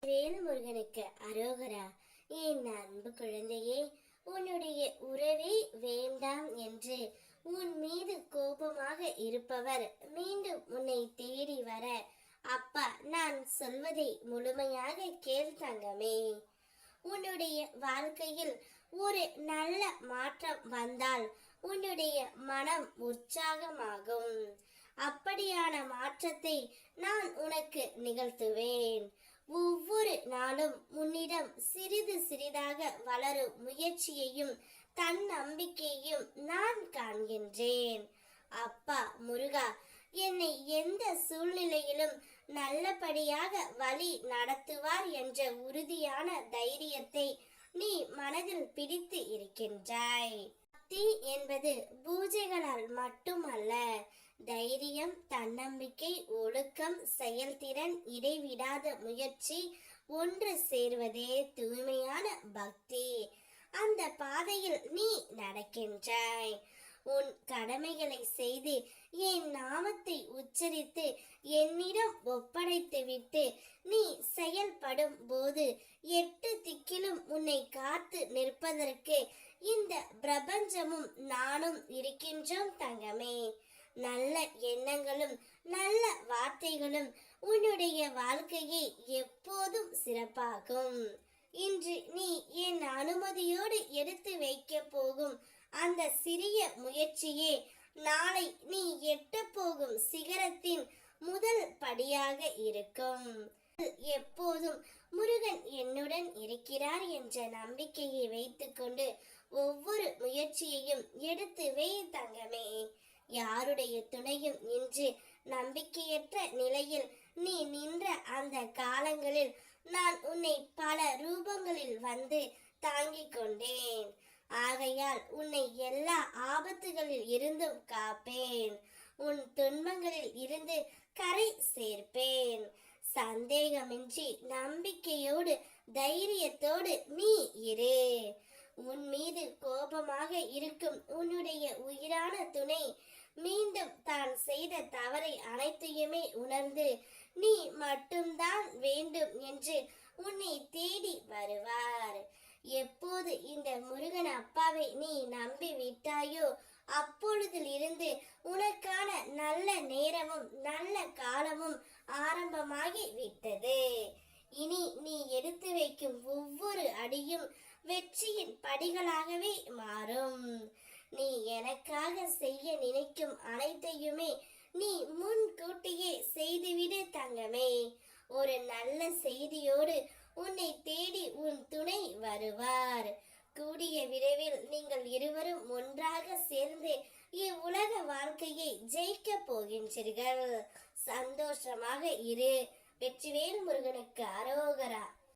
வேல்முருகனுக்கு அரோகரா. என் அன்பு குழந்தையே, உன்னுடைய உறவே வேண்டாம் என்று உன் மீது கோபமாக இருப்பவர் மீண்டும் உன்னை தேடி வர, அப்பா நான் சொல்வதை முழுமையாக கேள் தங்கமே. உன்னுடைய வாழ்க்கையில் ஒரு நல்ல மாற்றம் வந்தால் உன்னுடைய மனம் உற்சாகமாகும். அப்படியான மாற்றத்தை நான் உனக்கு நிகழ்த்துவேன். ஒவ்வொரு நாளும் உன்னிடம் சிறிது சிறிதாக வளரும் முயற்சியையும் தன்னம்பிக்கையையும் நான் காண்கின்றேன். அப்பா முருகா, என்னை எந்த சூழ்நிலையிலும் நல்லபடியாக வழி நடத்துவார் என்ற உறுதியான தைரியத்தை நீ மனதில் பிடித்து இருக்கின்றாய். பக்தி என்பது பூஜைகளால் மட்டுமல்ல, தைரியம், தன்னம்பிக்கை, ஒழுக்கம், செயல்திறன், இடைவிடாத முயற்சி ஒன்று சேர்வதே தூய்மையான பக்தி. அந்த பாதையில் நீ நடக்கின்றாய். உன் கடமைகளை செய்து என் நாமத்தை உச்சரித்து என்னிடம் ஒப்படைத்து விட்டு நீ செயல்படும் போது 8 திக்கிலும் உன்னை காத்து நிற்பதற்கு இந்த பிரபஞ்சமும் நானும் இருக்கின்றோம் தங்கமே. நல்ல எண்ணங்களும் நல்ல வார்த்தைகளும் உன்னுடைய வாழ்க்கையை எப்போதும் சிறப்பாகும். இன்று நீ என் அனுமதியோடு எடுத்து வைக்க போகும் அந்த சிறிய முயற்சியே நாளை நீ எட்ட போகும் சிகரத்தின் முதல் படியாக இருக்கும். எப்போதும் முருகன் என்னுடன் இருக்கிறார் என்ற நம்பிக்கையை வைத்துக்கொண்டு ஒவ்வொரு முயற்சியையும் எடுத்து வை தங்கமே. யாருடைய துணையும் இன்று நம்பிக்கையற்ற நிலையில் நீ நின்ற அந்த காலங்களில் நான் உன்னை பல ரூபங்களில் வந்து தாங்கிக் கொண்டேன். ஆகையால் உன்னை எல்லா ஆபத்துகளில் இருந்தும் காப்பேன். உன் துன்பங்களில் இருந்து கரை சேர்ப்பேன். சந்தேகமின்றி நம்பிக்கையோடு தைரியத்தோடு நீ இரு. உன் மீது கோபமாக இருக்கும் உன்னுடைய உயிரான துணை மீண்டும் தான் செய்த தவறை அனைத்தையுமே உணர்ந்து நீ மட்டும்தான் வேண்டும் என்று உன்னை தேடி வருவார். எப்போது இந்த முருகன் அப்பாவை நீ நம்பி விட்டாயோ அப்பொழுதிலிருந்து உனக்கான நல்ல நேரமும் நல்ல காலமும் ஆரம்பமாகி விட்டது. இனி நீ எடுத்து வைக்கும் ஒவ்வொரு அடியும் வெற்றியின் படிகளாகவே மாறும். நீ எனக்காக செய்ய நினைக்கும் அனைத்தையுமே நீ முன்கூட்டியே செய்துவிடு தங்கமே. ஒரு நல்ல செய்தியோடு உன்னை தேடி உன் துணை வருவார். கூடிய விரைவில் நீங்கள் இருவரும் ஒன்றாக சேர்ந்து இவ்வுலக வாழ்க்கையை ஜெயிக்க போகின்றீர்கள். சந்தோஷமாக இரு. வெற்றிவேல் முருகனுக்கு அரோகரா.